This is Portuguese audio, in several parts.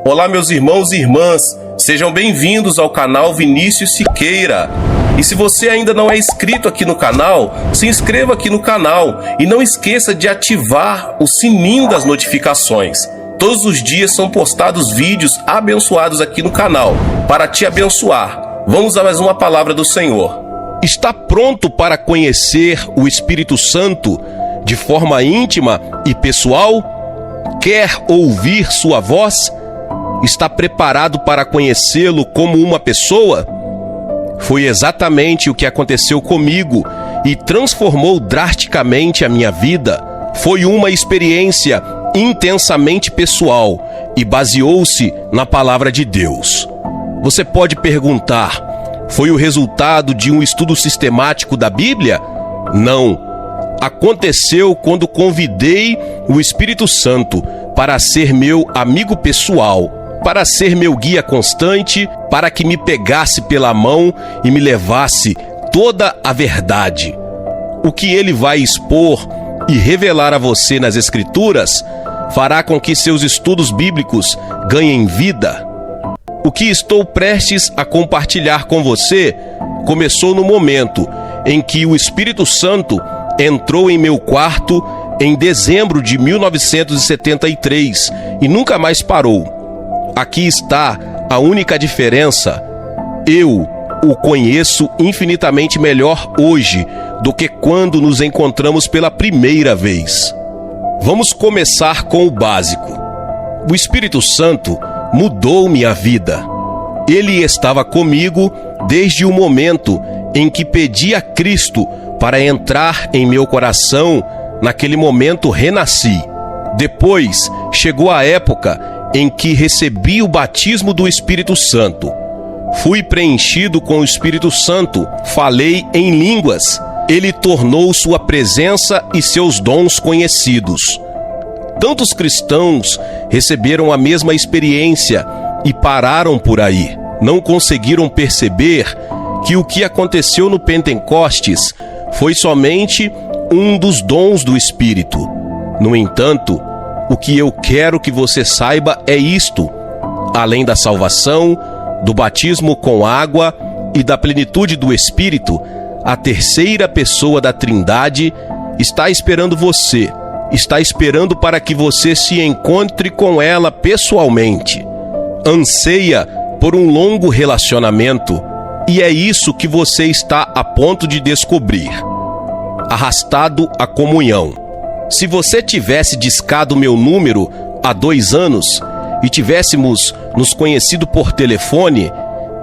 Olá, meus irmãos e irmãs, sejam bem-vindos ao canal Vinícius Siqueira. E se você ainda não é inscrito aqui no canal, se inscreva aqui no canal e não esqueça de ativar o sininho das notificações. Todos os dias são postados vídeos abençoados aqui no canal para te abençoar. Vamos a mais uma palavra do Senhor. Está pronto para conhecer o Espírito Santo de forma íntima e pessoal? Quer ouvir sua voz? Está preparado para conhecê-lo como uma pessoa? Foi exatamente o que aconteceu comigo e transformou drasticamente a minha vida. Foi uma experiência intensamente pessoal e baseou-se na palavra de Deus. Você pode perguntar: foi o resultado de um estudo sistemático da Bíblia? Não. Aconteceu quando convidei o Espírito Santo para ser meu amigo pessoal, para ser meu guia constante, para que me pegasse pela mão e me levasse toda a verdade. O que ele vai expor e revelar a você nas Escrituras fará com que seus estudos bíblicos ganhem vida. O que estou prestes a compartilhar com você começou no momento em que o Espírito Santo entrou em meu quarto em dezembro de 1973 e nunca mais parou. Aqui está a única diferença. Eu o conheço infinitamente melhor hoje do que quando nos encontramos pela primeira vez. Vamos começar com o básico. O Espírito Santo mudou minha vida. Ele estava comigo desde o momento em que pedi a Cristo para entrar em meu coração. Naquele momento renasci. Depois chegou a época em que recebi o batismo do Espírito Santo. Fui preenchido com o Espírito Santo, falei em línguas. Ele tornou sua presença e seus dons conhecidos. Tantos cristãos receberam a mesma experiência e pararam por aí. Não conseguiram perceber que o que aconteceu no Pentecostes foi somente um dos dons do Espírito. No entanto, o que eu quero que você saiba é isto: além da salvação, do batismo com água e da plenitude do Espírito, a terceira pessoa da Trindade está esperando você. Está esperando para que você se encontre com ela pessoalmente. Anseia por um longo relacionamento, e é isso que você está a ponto de descobrir. Arrastado à comunhão. Se você tivesse discado meu número há 2 anos e tivéssemos nos conhecido por telefone,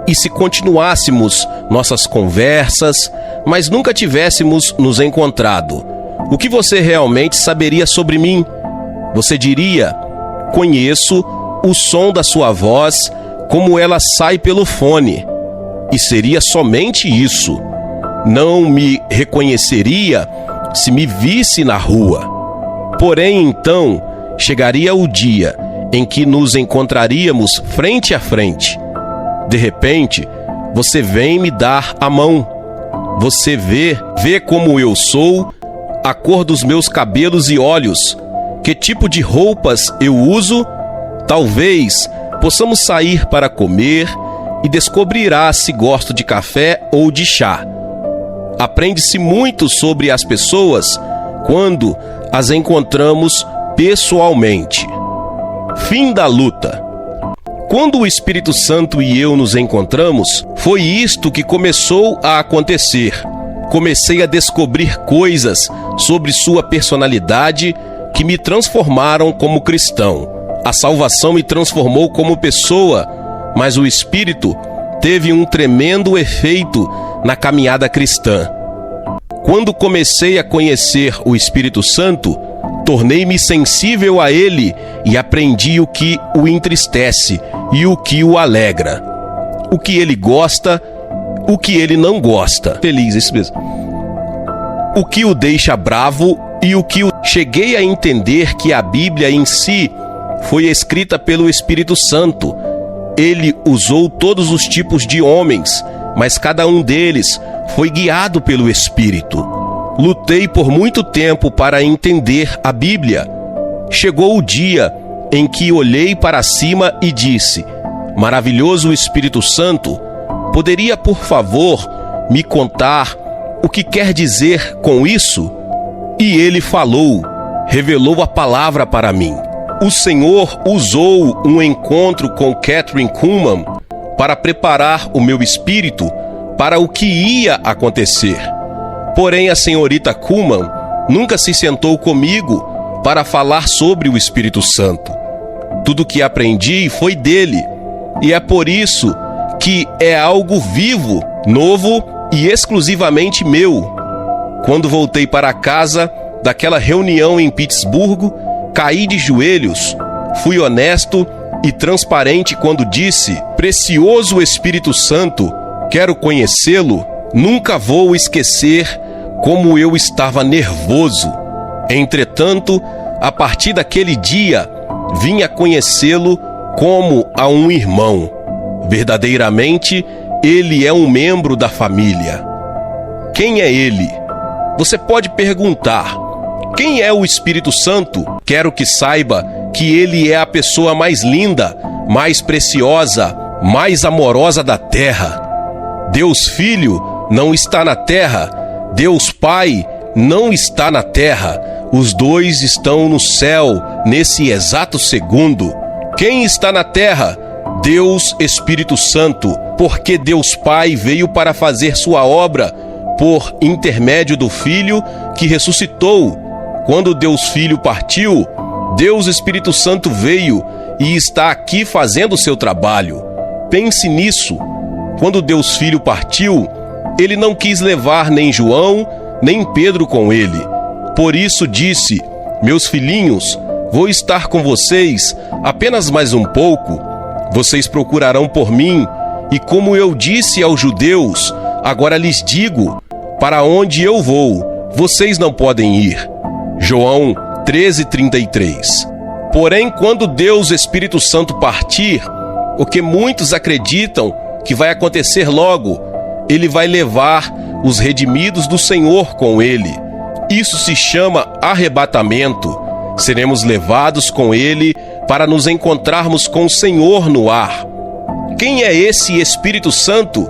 e se continuássemos nossas conversas, mas nunca tivéssemos nos encontrado, o que você realmente saberia sobre mim? Você diria: conheço o som da sua voz, como ela sai pelo fone. E seria somente isso. Não me reconheceria se me visse na rua. Porém, então, chegaria o dia em que nos encontraríamos frente a frente. De repente, você vem me dar a mão. Você vê como eu sou, a cor dos meus cabelos e olhos, que tipo de roupas eu uso. Talvez possamos sair para comer e descobrirá se gosto de café ou de chá. Aprende-se muito sobre as pessoas quando as encontramos pessoalmente. Fim da luta. Quando o Espírito Santo e eu nos encontramos, foi isto que começou a acontecer. Comecei a descobrir coisas sobre sua personalidade que me transformaram como cristão. A salvação me transformou como pessoa, mas o Espírito teve um tremendo efeito na caminhada cristã. Quando comecei a conhecer o Espírito Santo, tornei-me sensível a ele e aprendi o que o entristece e o que o alegra, o que ele gosta, o que ele não gosta. Feliz, isso mesmo. O que o deixa bravo e o que o... Cheguei a entender que a Bíblia em si foi escrita pelo Espírito Santo. Ele usou todos os tipos de homens, mas cada um deles foi guiado pelo Espírito. Lutei por muito tempo para entender a Bíblia. Chegou o dia em que olhei para cima e disse: Maravilhoso Espírito Santo, poderia, por favor, me contar o que quer dizer com isso? E ele falou, revelou a palavra para mim. O Senhor usou um encontro com Kathryn Kuhlman para preparar o meu espírito para o que ia acontecer. Porém, a senhorita Kuhlman nunca se sentou comigo para falar sobre o Espírito Santo. Tudo que aprendi foi dele, e é por isso que é algo vivo, novo e exclusivamente meu. Quando voltei para casa daquela reunião em Pittsburgh, caí de joelhos, fui honesto e transparente quando disse: Precioso Espírito Santo, quero conhecê-lo. Nunca vou esquecer como eu estava nervoso. Entretanto, a partir daquele dia, vim a conhecê-lo como a um irmão. Verdadeiramente, ele é um membro da família. Quem é ele? Você pode perguntar: quem é o Espírito Santo? Quero que saiba que ele é a pessoa mais linda, mais preciosa, mais amorosa da terra. Deus Filho não está na terra, Deus Pai não está na terra. Os dois estão no céu nesse exato segundo. Quem está na terra? Deus Espírito Santo, porque Deus Pai veio para fazer sua obra por intermédio do Filho que ressuscitou. Quando Deus Filho partiu, Deus Espírito Santo veio e está aqui fazendo o seu trabalho. Pense nisso. Quando Deus Filho partiu, ele não quis levar nem João, nem Pedro com ele. Por isso disse: Meus filhinhos, vou estar com vocês apenas mais um pouco. Vocês procurarão por mim, e como eu disse aos judeus, agora lhes digo: para onde eu vou, vocês não podem ir. João 13:33. Porém, quando Deus Espírito Santo partir, o que muitos acreditam que vai acontecer logo, ele vai levar os redimidos do Senhor com ele. Isso se chama arrebatamento. Seremos levados com ele para nos encontrarmos com o Senhor no ar. Quem é esse Espírito Santo?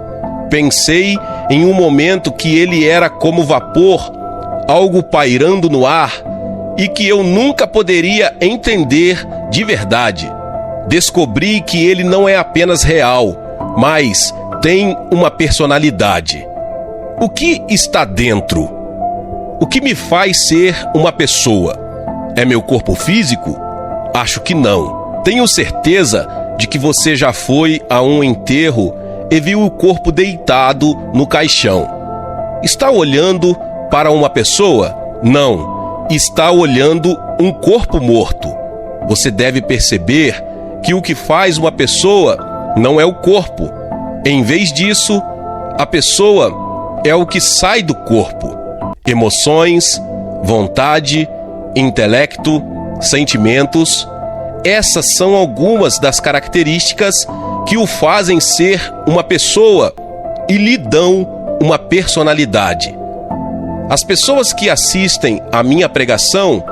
Pensei em um momento que ele era como vapor, algo pairando no ar, e que eu nunca poderia entender de verdade. Descobri que ele não é apenas real, mas tem uma personalidade. O que está dentro? O que me faz ser uma pessoa? É meu corpo físico? Acho que não. Tenho certeza de que você já foi a um enterro e viu o corpo deitado no caixão. Está olhando para uma pessoa? Não. Está olhando um corpo morto. Você deve perceber que o que faz uma pessoa não é o corpo. Em vez disso, a pessoa é o que sai do corpo. Emoções, vontade, intelecto, sentimentos. Essas são algumas das características que o fazem ser uma pessoa e lhe dão uma personalidade. As pessoas que assistem à minha pregação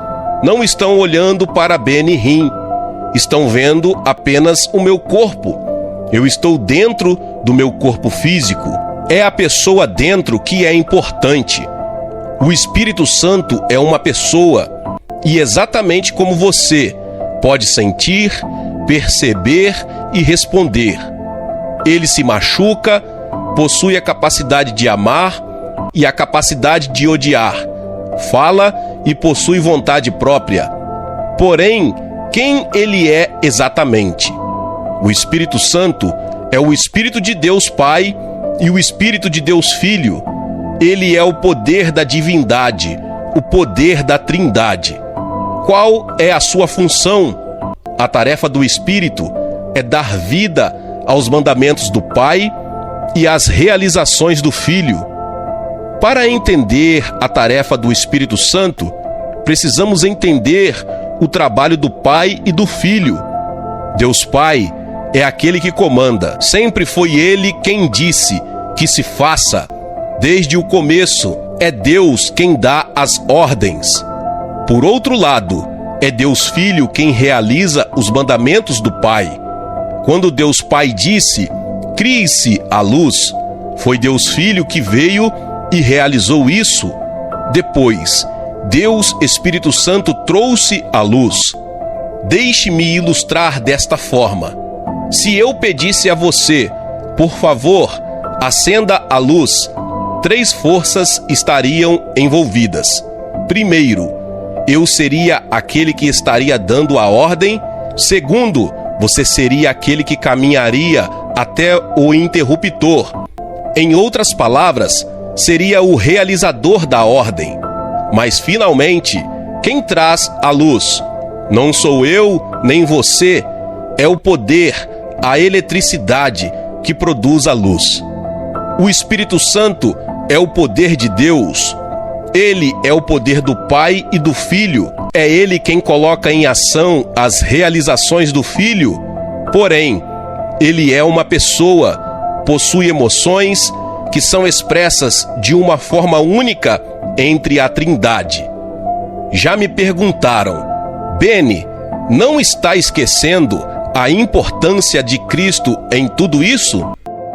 não estão olhando para Benny Hinn, estão vendo apenas o meu corpo. Eu estou dentro do meu corpo físico. É a pessoa dentro que é importante. O Espírito Santo é uma pessoa e, exatamente como você, pode sentir, perceber e responder. Ele se machuca, possui a capacidade de amar e a capacidade de odiar. Fala e possui vontade própria. Porém, quem ele é exatamente? O Espírito Santo é o Espírito de Deus Pai e o Espírito de Deus Filho. Ele é o poder da divindade, o poder da Trindade. Qual é a sua função? A tarefa do Espírito é dar vida aos mandamentos do Pai e às realizações do Filho. Para entender a tarefa do Espírito Santo, precisamos entender o trabalho do Pai e do Filho. Deus Pai é aquele que comanda. Sempre foi Ele quem disse que se faça. Desde o começo, é Deus quem dá as ordens. Por outro lado, é Deus Filho quem realiza os mandamentos do Pai. Quando Deus Pai disse, crie-se a luz, foi Deus Filho que veio e realizou isso. Depois, Deus Espírito Santo trouxe a luz. Deixe-me ilustrar desta forma. Se eu pedisse a você, por favor, acenda a luz, 3 forças estariam envolvidas. Primeiro, eu seria aquele que estaria dando a ordem. Segundo, você seria aquele que caminharia até o interruptor. Em outras palavras, seria o realizador da ordem. Mas, finalmente, quem traz a luz? Não sou eu, nem você. É o poder, a eletricidade que produz a luz. O Espírito Santo é o poder de Deus. Ele é o poder do Pai e do Filho. É Ele quem coloca em ação as realizações do Filho. Porém, Ele é uma pessoa, possui emoções que são expressas de uma forma única entre a Trindade. Já me perguntaram, Beni, não está esquecendo a importância de Cristo em tudo isso?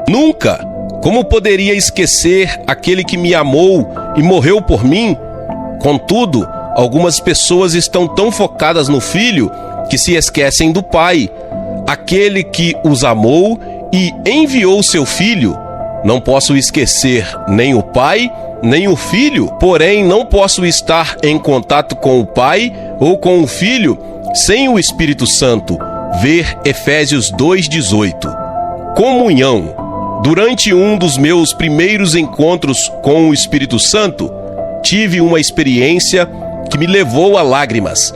Nunca! Como poderia esquecer aquele que me amou e morreu por mim? Contudo, algumas pessoas estão tão focadas no Filho que se esquecem do Pai, aquele que os amou e enviou seu Filho. Não posso esquecer nem o Pai, nem o Filho, porém não posso estar em contato com o Pai ou com o Filho sem o Espírito Santo. Ver Efésios 2:18. Comunhão. Durante um dos meus primeiros encontros com o Espírito Santo, tive uma experiência que me levou a lágrimas.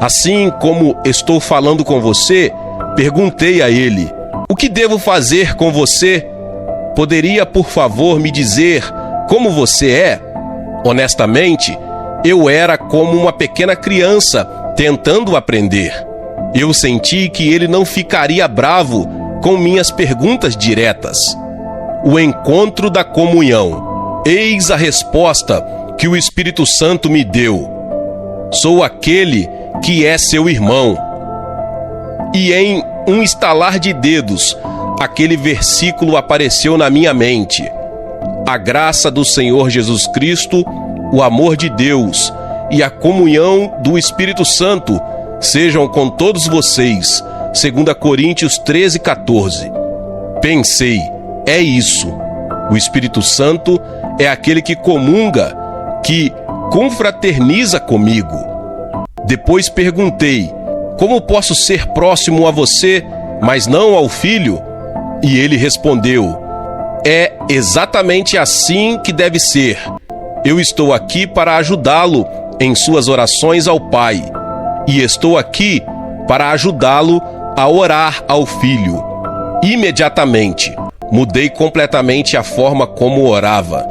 Assim como estou falando com você, perguntei a ele, o que devo fazer com você? Poderia, por favor, me dizer como você é? Honestamente, eu era como uma pequena criança tentando aprender. Eu senti que ele não ficaria bravo com minhas perguntas diretas. O encontro da comunhão. Eis a resposta que o Espírito Santo me deu. Sou aquele que é seu irmão. E em um estalar de dedos, aquele versículo apareceu na minha mente. A graça do Senhor Jesus Cristo, o amor de Deus e a comunhão do Espírito Santo sejam com todos vocês. 2 Coríntios 13:14. Pensei, é isso. O Espírito Santo é aquele que comunga, que confraterniza comigo. Depois perguntei, como posso ser próximo a você, mas não ao Filho? E ele respondeu, é exatamente assim que deve ser. Eu estou aqui para ajudá-lo em suas orações ao Pai. E estou aqui para ajudá-lo a orar ao Filho. Imediatamente, mudei completamente a forma como orava.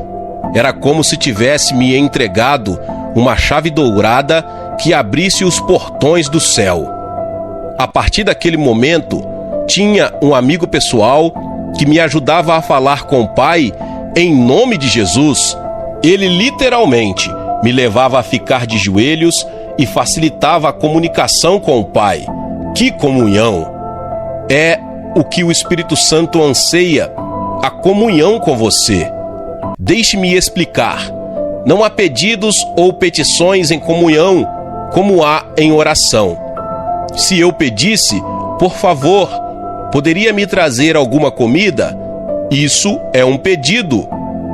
Era como se tivesse me entregado uma chave dourada que abrisse os portões do céu. A partir daquele momento, tinha um amigo pessoal que me ajudava a falar com o Pai em nome de Jesus. Ele literalmente me levava a ficar de joelhos e facilitava a comunicação com o Pai. Que comunhão! É o que o Espírito Santo anseia, a comunhão com você. Deixe-me explicar. Não há pedidos ou petições em comunhão como há em oração. Se eu pedisse, por favor, poderia me trazer alguma comida? Isso é um pedido.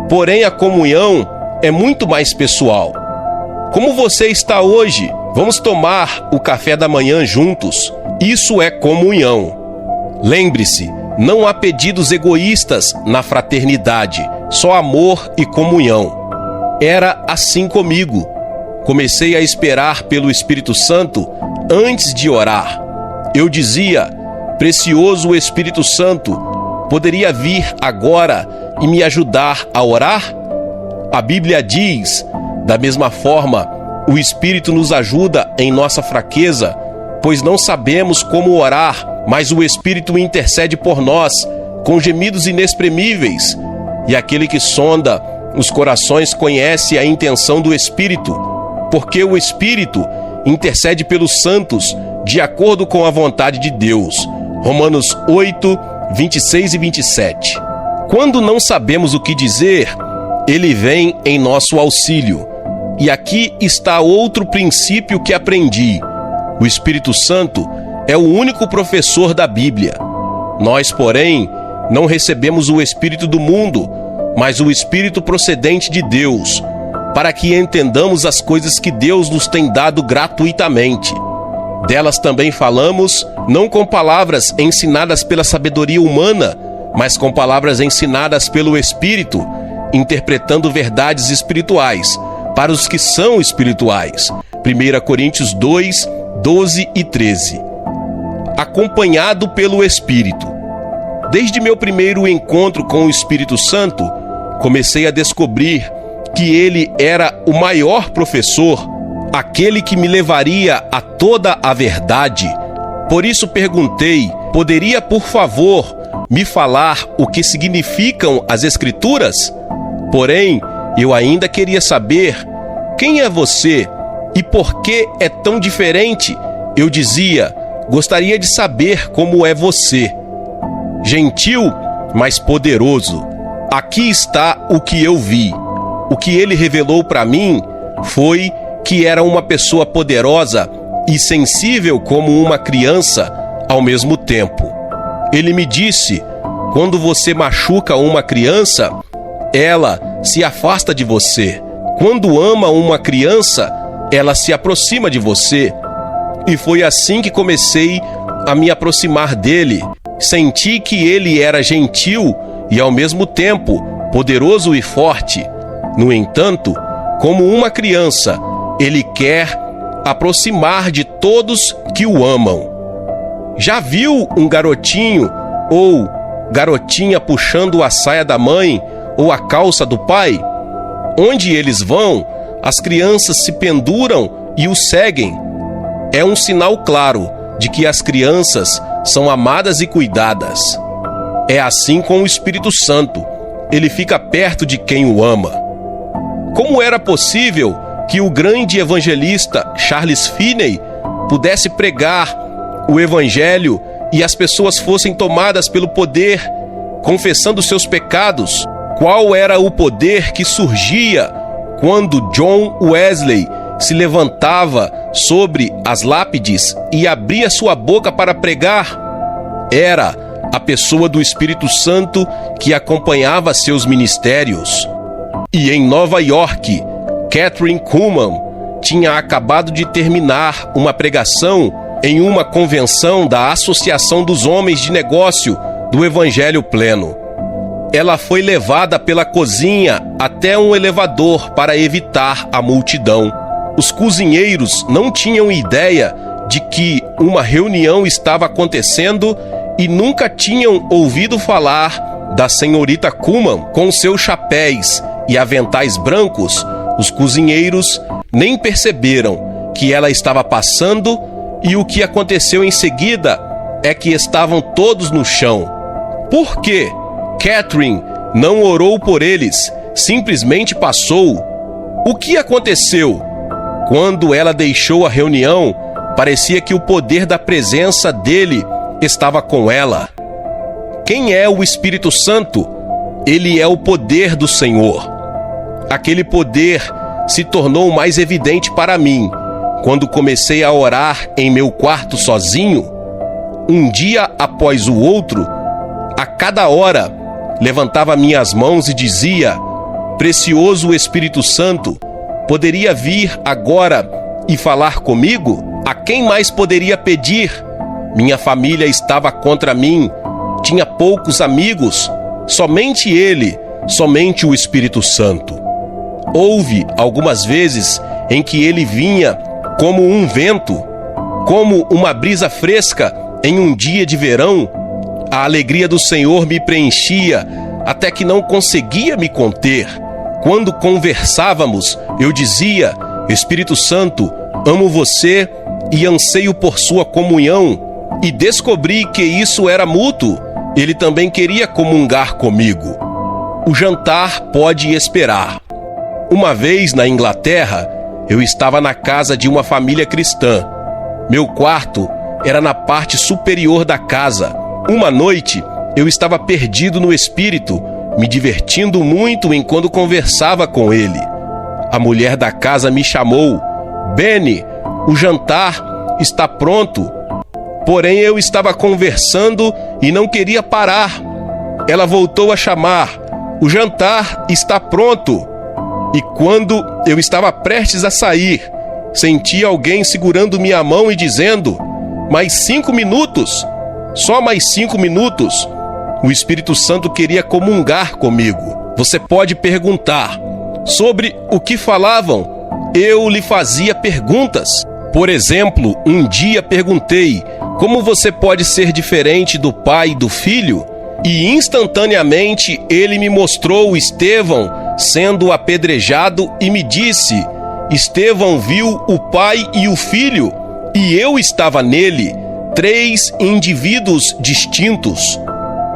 Porém, a comunhão é muito mais pessoal. Como você está hoje? Vamos tomar o café da manhã juntos. Isso é comunhão. Lembre-se, não há pedidos egoístas na fraternidade, só amor e comunhão. Era assim comigo. Comecei a esperar pelo Espírito Santo antes de orar. Eu dizia, precioso Espírito Santo, poderia vir agora e me ajudar a orar? A Bíblia diz, da mesma forma, o Espírito nos ajuda em nossa fraqueza, pois não sabemos como orar, mas o Espírito intercede por nós, com gemidos inexprimíveis. E aquele que sonda os corações conhece a intenção do Espírito, porque o Espírito intercede pelos santos de acordo com a vontade de Deus. Romanos 8, 26 e 27. Quando não sabemos o que dizer, Ele vem em nosso auxílio. E aqui está outro princípio que aprendi. O Espírito Santo é o único professor da Bíblia. Nós, porém, não recebemos o Espírito do mundo, mas o Espírito procedente de Deus, para que entendamos as coisas que Deus nos tem dado gratuitamente. Delas também falamos, não com palavras ensinadas pela sabedoria humana, mas com palavras ensinadas pelo Espírito, interpretando verdades espirituais para os que são espirituais. 1 Coríntios 2, 12 e 13. Acompanhado pelo Espírito. Desde meu primeiro encontro com o Espírito Santo, comecei a descobrir que ele era o maior professor, aquele que me levaria a toda a verdade. Por isso perguntei: poderia, por favor, me falar o que significam as Escrituras? Porém, eu ainda queria saber: quem é você e por que é tão diferente? Eu dizia: gostaria de saber como é você. Gentil, mas poderoso. Aqui está o que eu vi. O que ele revelou para mim foi que era uma pessoa poderosa e sensível como uma criança ao mesmo tempo. Ele me disse: quando você machuca uma criança, ela se afasta de você. Quando ama uma criança, ela se aproxima de você. E foi assim que comecei a me aproximar dele. Senti que ele era gentil e, ao mesmo tempo, poderoso e forte. No entanto, como uma criança, ele quer aproximar de todos que o amam. Já viu um garotinho ou garotinha puxando a saia da mãe ou a calça do pai? Onde eles vão, as crianças se penduram e o seguem. É um sinal claro de que as crianças são amadas e cuidadas. É assim com o Espírito Santo. Ele fica perto de quem o ama. Como era possível que o grande evangelista Charles Finney pudesse pregar o Evangelho e as pessoas fossem tomadas pelo poder, confessando seus pecados? Qual era o poder que surgia quando John Wesley se levantava sobre as lápides e abria sua boca para pregar? Era a pessoa do Espírito Santo que acompanhava seus ministérios. E em Nova York, Kathryn Kuhlman tinha acabado de terminar uma pregação em uma convenção da Associação dos Homens de Negócio do Evangelho Pleno. Ela foi levada pela cozinha até um elevador para evitar a multidão. Os cozinheiros não tinham ideia de que uma reunião estava acontecendo e nunca tinham ouvido falar da senhorita Kuhlman com seus chapéus e aventais brancos. Os cozinheiros nem perceberam que ela estava passando, e o que aconteceu em seguida é que estavam todos no chão. Por quê? Kathryn não orou por eles, simplesmente passou. O que aconteceu? Quando ela deixou a reunião, parecia que o poder da presença dele estava com ela. Quem é o Espírito Santo? Ele é o poder do Senhor. Aquele poder se tornou mais evidente para mim quando comecei a orar em meu quarto sozinho. Um dia após o outro, a cada hora, levantava minhas mãos e dizia: precioso Espírito Santo, poderia vir agora e falar comigo? A quem mais poderia pedir? Minha família estava contra mim, tinha poucos amigos, somente ele, somente o Espírito Santo. Houve algumas vezes em que ele vinha como um vento, como uma brisa fresca em um dia de verão. A alegria do Senhor me preenchia até que não conseguia me conter. Quando conversávamos, eu dizia: Espírito Santo, amo você e anseio por sua comunhão. E descobri que isso era mútuo. Ele também queria comungar comigo. O jantar pode esperar. Uma vez na Inglaterra, eu estava na casa de uma família cristã. Meu quarto era na parte superior da casa. Uma noite, eu estava perdido no espírito, me divertindo muito enquanto conversava com ele. A mulher da casa me chamou: Benny, o jantar está pronto. Porém, eu estava conversando e não queria parar. Ela voltou a chamar: o jantar está pronto. E quando eu estava prestes a sair, senti alguém segurando minha mão e dizendo: mais 5 minutos, só mais 5 minutos. O Espírito Santo queria comungar comigo. Você pode perguntar sobre o que falavam. Eu lhe fazia perguntas. Por exemplo, um dia perguntei: como você pode ser diferente do pai e do filho? E instantaneamente ele me mostrou Estevão sendo apedrejado e me disse: Estevão viu o pai e o filho, e eu estava nele, 3 indivíduos distintos.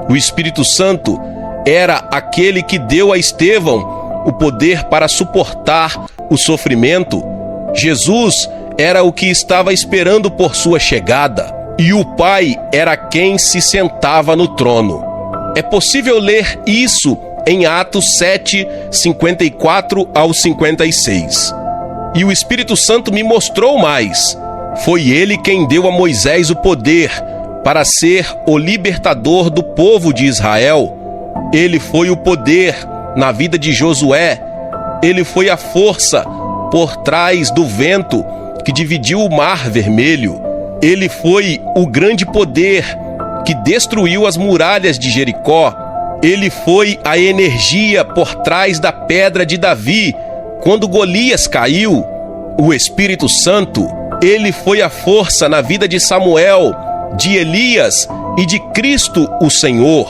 O Espírito Santo era aquele que deu a Estevão o poder para suportar o sofrimento. Jesus era o que estava esperando por sua chegada, e o Pai era quem se sentava no trono. É possível ler isso em Atos 7, 54 ao 56. E o Espírito Santo me mostrou mais. Foi ele quem deu a Moisés o poder para ser o libertador do povo de Israel. Ele foi o poder na vida de Josué. Ele foi a força por trás do vento que dividiu o Mar Vermelho. Ele foi o grande poder que destruiu as muralhas de Jericó. Ele foi a energia por trás da pedra de Davi, quando Golias caiu. O Espírito Santo, ele foi a força na vida de Samuel, de Elias e de Cristo o Senhor.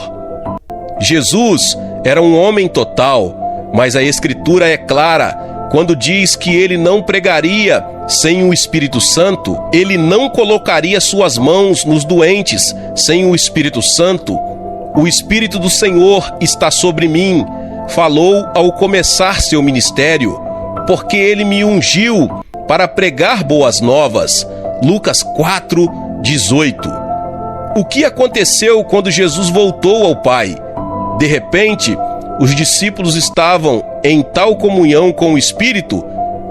Jesus era um homem total, mas a Escritura é clara quando diz que ele não pregaria sem o Espírito Santo, ele não colocaria suas mãos nos doentes sem o Espírito Santo. O Espírito do Senhor está sobre mim, falou ao começar seu ministério, porque ele me ungiu para pregar boas novas. Lucas 4, 18. O que aconteceu quando Jesus voltou ao Pai? De repente, os discípulos estavam em tal comunhão com o Espírito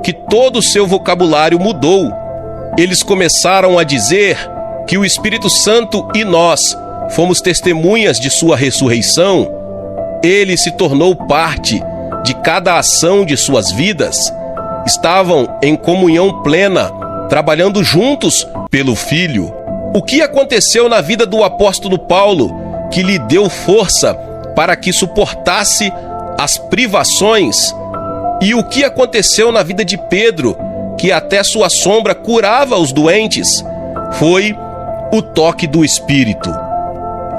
que todo o seu vocabulário mudou. Eles começaram a dizer que o Espírito Santo e nós fomos testemunhas de sua ressurreição. Ele se tornou parte de cada ação de suas vidas. Estavam em comunhão plena, trabalhando juntos pelo Filho. O que aconteceu na vida do apóstolo Paulo que lhe deu força para que suportasse as privações? E o que aconteceu na vida de Pedro, que até sua sombra curava os doentes? Foi o toque do Espírito.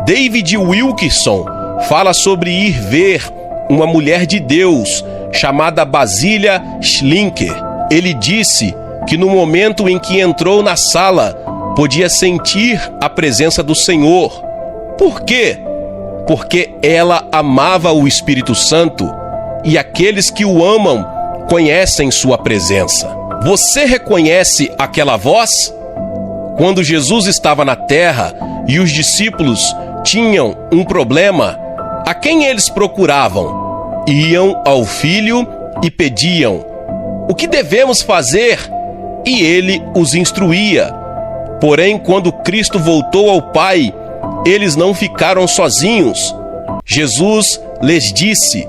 David Wilkerson fala sobre ir ver uma mulher de Deus chamada Basília Schlinker. Ele disse que no momento em que entrou na sala, podia sentir a presença do Senhor. Por quê? Porque ela amava o Espírito Santo, e aqueles que o amam conhecem sua presença. Você reconhece aquela voz? Quando Jesus estava na terra e os discípulos tinham um problema, a quem eles procuravam? Iam ao Filho e pediam: o que devemos fazer? E ele os instruía. Porém, quando Cristo voltou ao Pai, eles não ficaram sozinhos. Jesus lhes disse: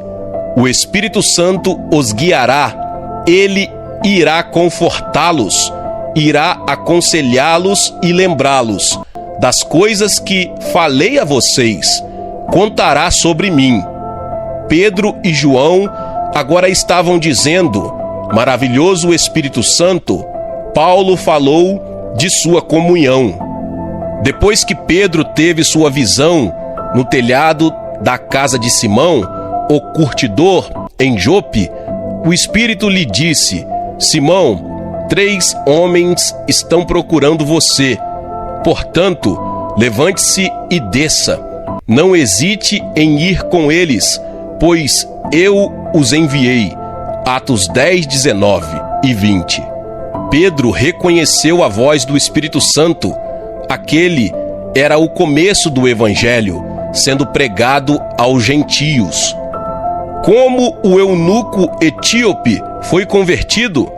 o Espírito Santo os guiará. Ele irá confortá-los, irá aconselhá-los e lembrá-los das coisas que falei a vocês. Contará sobre mim. Pedro e João agora estavam dizendo: maravilhoso Espírito Santo. Paulo falou de sua comunhão. Depois que Pedro teve sua visão no telhado da casa de Simão, o curtidor, em Jope, o Espírito lhe disse: Simão, 3 homens estão procurando você. Portanto, levante-se e desça. Não hesite em ir com eles, pois eu os enviei. Atos 10, 19. e 20. Pedro reconheceu a voz do Espírito Santo. Aquele era o começo do Evangelho, sendo pregado aos gentios. Como o eunuco etíope foi convertido,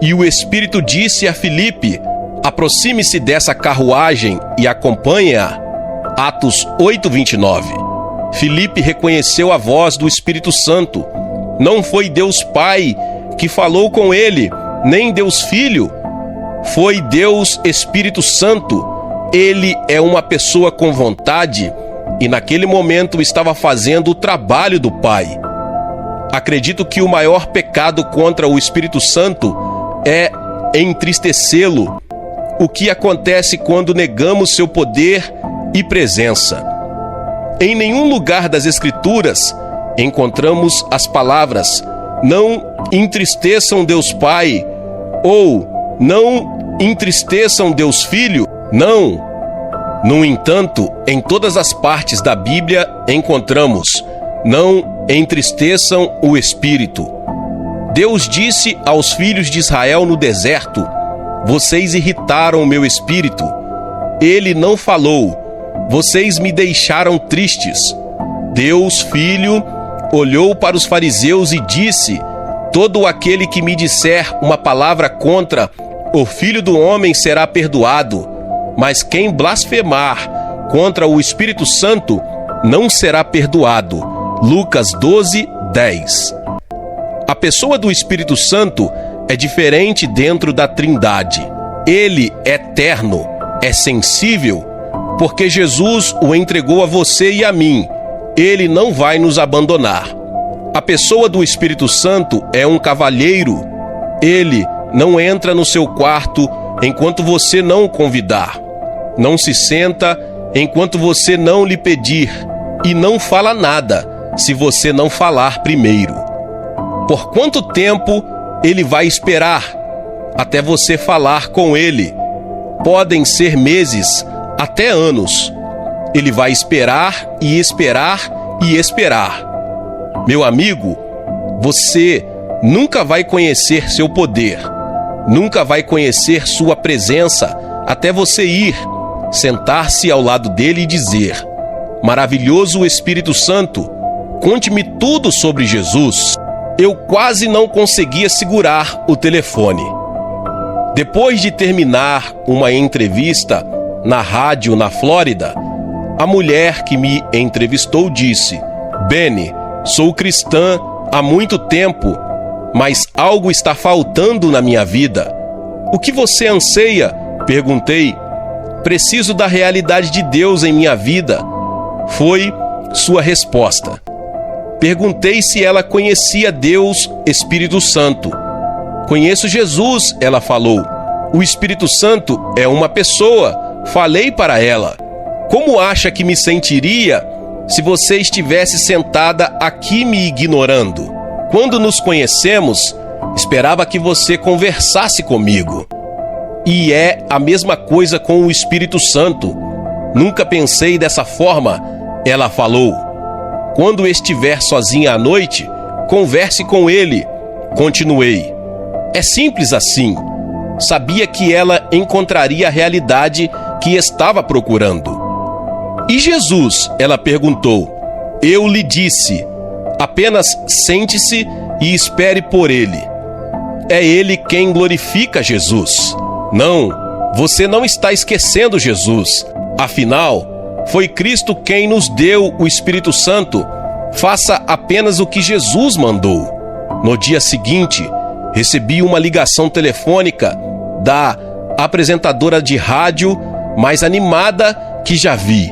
e o Espírito disse a Filipe: aproxime-se dessa carruagem e acompanhe-a. Atos 8:29. Filipe reconheceu a voz do Espírito Santo. Não foi Deus Pai que falou com ele, nem Deus Filho. Foi Deus Espírito Santo. Ele é uma pessoa com vontade e naquele momento estava fazendo o trabalho do Pai. Acredito que o maior pecado contra o Espírito Santo é entristecê-lo, o que acontece quando negamos seu poder e presença. Em nenhum lugar das Escrituras encontramos as palavras "não entristeçam Deus Pai" ou "não entristeçam Deus Filho". Não. No entanto, em todas as partes da Bíblia encontramos "não entristeçam o Espírito". Deus disse aos filhos de Israel no deserto: vocês irritaram o meu espírito. Ele não falou: vocês me deixaram tristes. Deus Filho olhou para os fariseus e disse: todo aquele que me disser uma palavra contra o Filho do Homem será perdoado, mas quem blasfemar contra o Espírito Santo não será perdoado. Lucas 12:10. A pessoa do Espírito Santo é diferente dentro da Trindade. Ele é eterno, é sensível, porque Jesus o entregou a você e a mim. Ele não vai nos abandonar. A pessoa do Espírito Santo é um cavalheiro. Ele não entra no seu quarto enquanto você não o convidar. Não se senta enquanto você não lhe pedir. E não fala nada se você não falar primeiro. Por quanto tempo ele vai esperar até você falar com ele? Podem ser meses, até anos. Ele vai esperar e esperar e esperar. Meu amigo, você nunca vai conhecer seu poder, nunca vai conhecer sua presença até você ir, sentar-se ao lado dele e dizer: maravilhoso Espírito Santo, conte-me tudo sobre Jesus. Eu quase não conseguia segurar o telefone. Depois de terminar uma entrevista na rádio na Flórida, a mulher que me entrevistou disse: Benny, sou cristã há muito tempo, mas algo está faltando na minha vida. O que você anseia? Perguntei. Preciso da realidade de Deus em minha vida, foi sua resposta. Perguntei se ela conhecia Deus, Espírito Santo. Conheço Jesus, ela falou. O Espírito Santo é uma pessoa. Falei para ela: como acha que me sentiria se você estivesse sentada aqui me ignorando? Quando nos conhecemos, esperava que você conversasse comigo. E é a mesma coisa com o Espírito Santo. Nunca pensei dessa forma, ela falou. Quando estiver sozinha à noite, converse com ele. Continuei. É simples assim. Sabia que ela encontraria a realidade que estava procurando. E Jesus? Ela perguntou. Eu lhe disse: apenas sente-se e espere por ele. É ele quem glorifica Jesus. Não, você não está esquecendo Jesus. Afinal, foi Cristo quem nos deu o Espírito Santo. Faça apenas o que Jesus mandou. No dia seguinte, recebi uma ligação telefônica da apresentadora de rádio mais animada que já vi.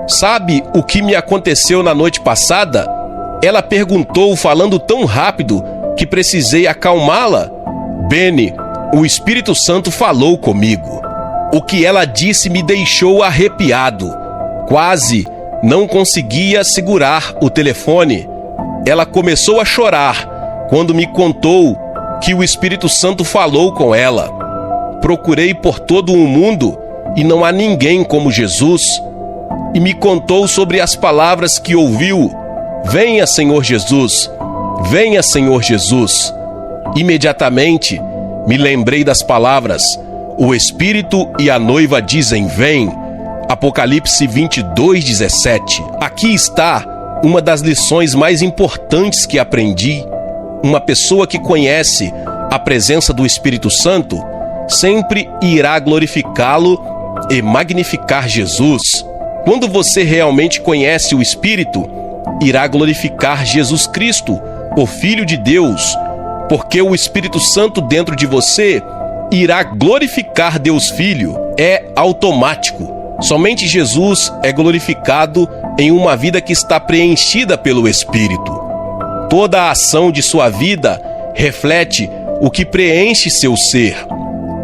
Sabe o que me aconteceu na noite passada? Ela perguntou falando tão rápido que precisei acalmá-la. Benny, o Espírito Santo falou comigo. O que ela disse me deixou arrepiado. Quase não conseguia segurar o telefone. Ela começou a chorar quando me contou que o Espírito Santo falou com ela. Procurei por todo o mundo e não há ninguém como Jesus. E me contou sobre as palavras que ouviu: venha, Senhor Jesus, venha, Senhor Jesus. Imediatamente Me lembrei das palavras: o Espírito e a noiva dizem, vem. Apocalipse 22:17. Aqui está uma das lições mais importantes que aprendi. Uma pessoa que conhece a presença do Espírito Santo sempre irá glorificá-lo e magnificar Jesus. Quando você realmente conhece o Espírito, irá glorificar Jesus Cristo, o Filho de Deus, porque o Espírito Santo dentro de você irá glorificar Deus Filho. É automático. Somente Jesus é glorificado em uma vida que está preenchida pelo Espírito. Toda a ação de sua vida reflete o que preenche seu ser.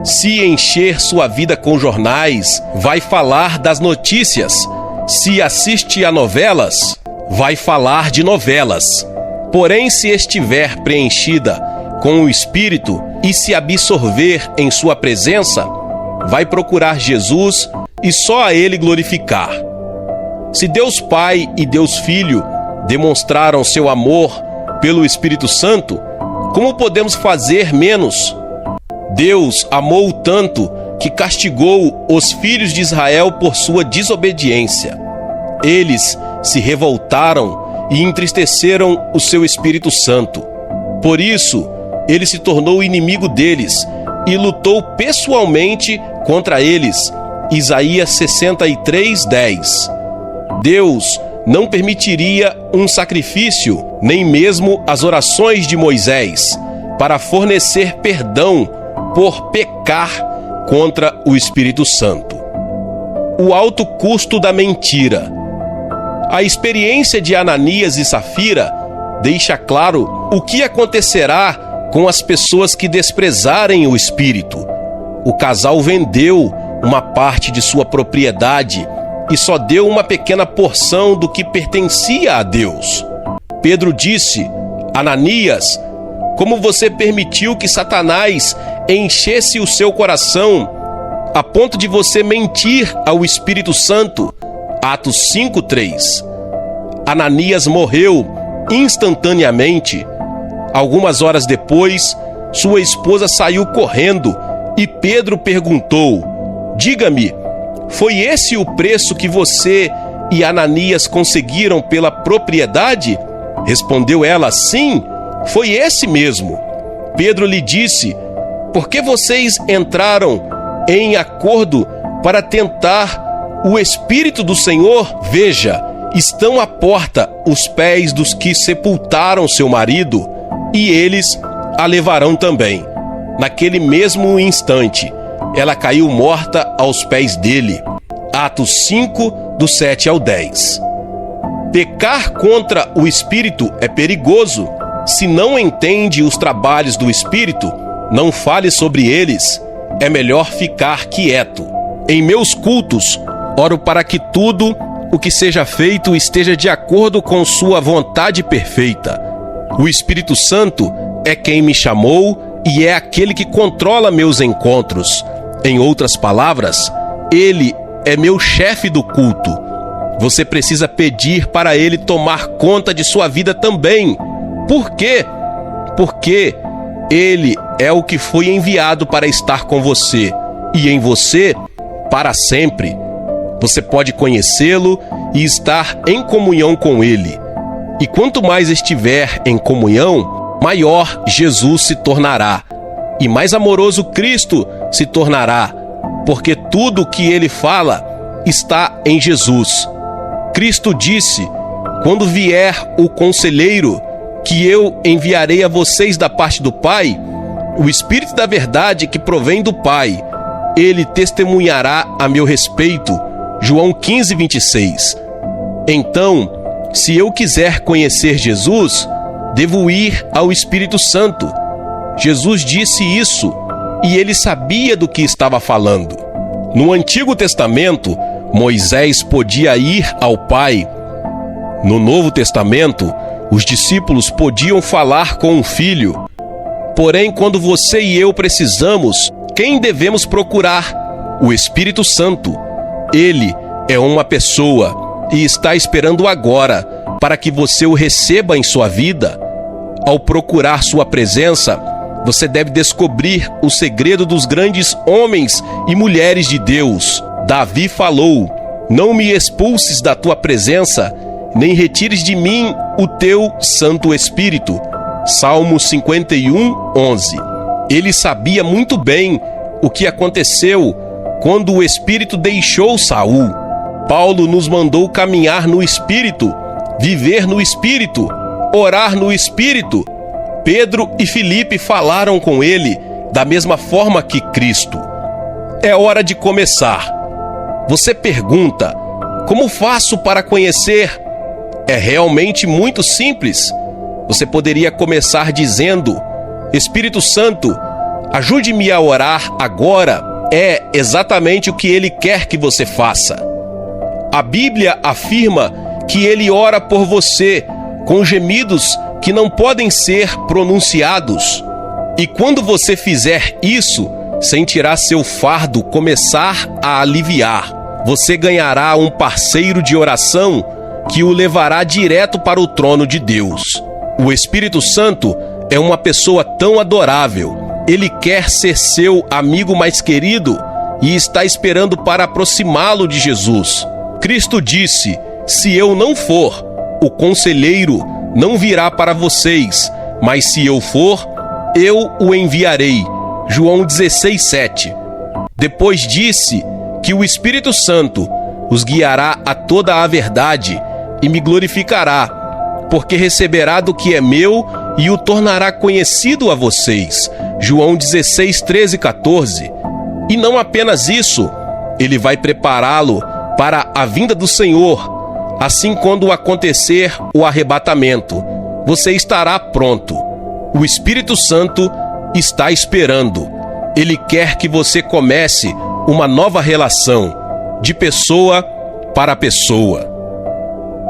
Se encher sua vida com jornais, vai falar das notícias. Se assiste a novelas, vai falar de novelas. Porém, se estiver preenchida com o Espírito e se absorver em sua presença, vai procurar Jesus e só a Ele glorificar. Se Deus Pai e Deus Filho demonstraram seu amor pelo Espírito Santo, como podemos fazer menos? Deus amou tanto que castigou os filhos de Israel por sua desobediência. Eles se revoltaram e entristeceram o seu Espírito Santo. Por isso, ele se tornou inimigo deles e lutou pessoalmente contra eles. Isaías 63:10. Deus não permitiria um sacrifício, nem mesmo as orações de Moisés, para fornecer perdão por pecar contra o Espírito Santo. O alto custo da mentira. A experiência de Ananias e Safira deixa claro o que acontecerá com as pessoas que desprezarem o Espírito. O casal vendeu uma parte de sua propriedade e só deu uma pequena porção do que pertencia a Deus. Pedro disse: Ananias, como você permitiu que Satanás enchesse o seu coração a ponto de você mentir ao Espírito Santo? Atos 5:3. Ananias morreu instantaneamente. Algumas horas depois, sua esposa saiu correndo e Pedro perguntou: diga-me, foi esse o preço que você e Ananias conseguiram pela propriedade? Respondeu ela: sim, foi esse mesmo. Pedro lhe disse: por que vocês entraram em acordo para tentar o Espírito do Senhor? Veja, estão à porta os pés dos que sepultaram seu marido, e eles a levarão também. Naquele mesmo instante, ela caiu morta aos pés dele. Atos 5, do 7 ao 10. Pecar contra o Espírito é perigoso. Se não entende os trabalhos do Espírito, não fale sobre eles. É melhor ficar quieto. Em meus cultos, oro para que tudo o que seja feito esteja de acordo com sua vontade perfeita. O Espírito Santo é quem me chamou e é aquele que controla meus encontros. Em outras palavras, ele é meu chefe do culto. Você precisa pedir para ele tomar conta de sua vida também. Por quê? Porque ele é o que foi enviado para estar com você e em você para sempre. Você pode conhecê-lo e estar em comunhão com ele. E quanto mais estiver em comunhão, maior Jesus se tornará e mais amoroso Cristo se tornará, porque tudo o que ele fala está em Jesus. Cristo disse: quando vier o Conselheiro, que eu enviarei a vocês da parte do Pai, o Espírito da verdade que provém do Pai, ele testemunhará a meu respeito. João 15:26. Então, se eu quiser conhecer Jesus, devo ir ao Espírito Santo. Jesus disse isso e ele sabia do que estava falando. No Antigo Testamento, Moisés podia ir ao Pai. No Novo Testamento, os discípulos podiam falar com o Filho. Porém, quando você e eu precisamos, quem devemos procurar? O Espírito Santo. Ele é uma pessoa e está esperando agora para que você o receba em sua vida. Ao procurar sua presença, Você deve descobrir o segredo dos grandes homens e mulheres de Deus. Davi falou: não me expulses da tua presença, nem retires de mim o teu Santo Espírito. Salmo 51, 11. Ele sabia muito bem o que aconteceu quando o Espírito deixou Saul. Paulo nos mandou caminhar no Espírito, viver no Espírito, orar no Espírito. Pedro e Filipe falaram com ele da mesma forma que Cristo. É hora de começar. Você pergunta: como faço para conhecer? É realmente muito simples. Você poderia começar dizendo: Espírito Santo, ajude-me a orar agora. É exatamente o que ele quer que você faça. A Bíblia afirma que ele ora por você com gemidos que não podem ser pronunciados. E quando você fizer isso, sentirá seu fardo começar a aliviar. Você ganhará um parceiro de oração que o levará direto para o trono de Deus. O Espírito Santo é uma pessoa tão adorável. Ele quer ser seu amigo mais querido e está esperando para aproximá-lo de Jesus. Cristo disse: se eu não for, o conselheiro não virá para vocês, mas se eu for, eu o enviarei. João 16:7. Depois disse que o Espírito Santo os guiará a toda a verdade e me glorificará, porque receberá do que é meu e o tornará conhecido a vocês. João 16:13 e 14. E não apenas isso, ele vai prepará-lo para a vinda do Senhor. Assim, quando acontecer o arrebatamento, você estará pronto. O Espírito Santo está esperando. Ele quer que você comece uma nova relação, de pessoa para pessoa.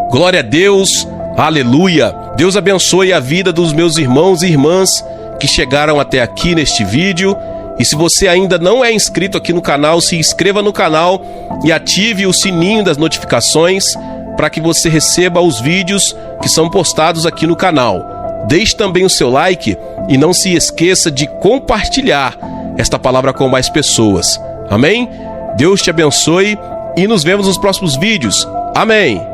Glória a Deus, aleluia. Deus abençoe a vida dos meus irmãos e irmãs que chegaram até aqui neste vídeo. E se você ainda não é inscrito aqui no canal, se inscreva no canal e ative o sininho das notificações para que você receba os vídeos que são postados aqui no canal. Deixe também o seu like e não se esqueça de compartilhar esta palavra com mais pessoas. Amém? Deus te abençoe e nos vemos nos próximos vídeos. Amém!